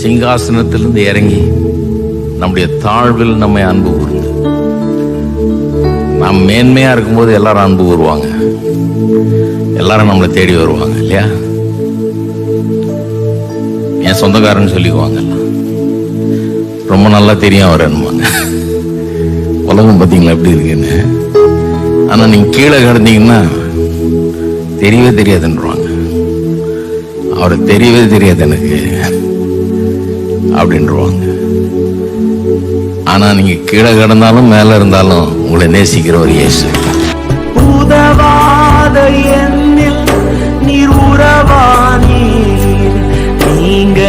சிங்காசனத்திலிருந்து இறங்கி நம்முடைய தாழ்வில் நம்மை அன்பு கூர்ந்து, நாம் மேன்மையா இருக்கும்போது எல்லாரும் அன்பு கூறுவாங்க, எல்லாரும் நம்மளை தேடி வருவாங்க இல்லையா? என் சொந்தக்காரன்னு சொல்லிக்குவாங்க, ரொம்ப நல்லா தெரியும் அவர் என்னமாங்க. உலகம் பார்த்தீங்களா எப்படி இருக்குன்னு. ஆனா நீங்க கீழே கிடந்தீங்கன்னா தெரியவே தெரியாதுன்றாங்க. அவரை தெரியவே தெரியாது எனக்கு அப்படின்றாங்க. ஆனா நீங்க கீழே கிடந்தாலும் மேல இருந்தாலும் உங்களை நேசிக்கிற ஒரு இயேசு. உதவாத என்னில் நீர் உறவானீர், நீங்க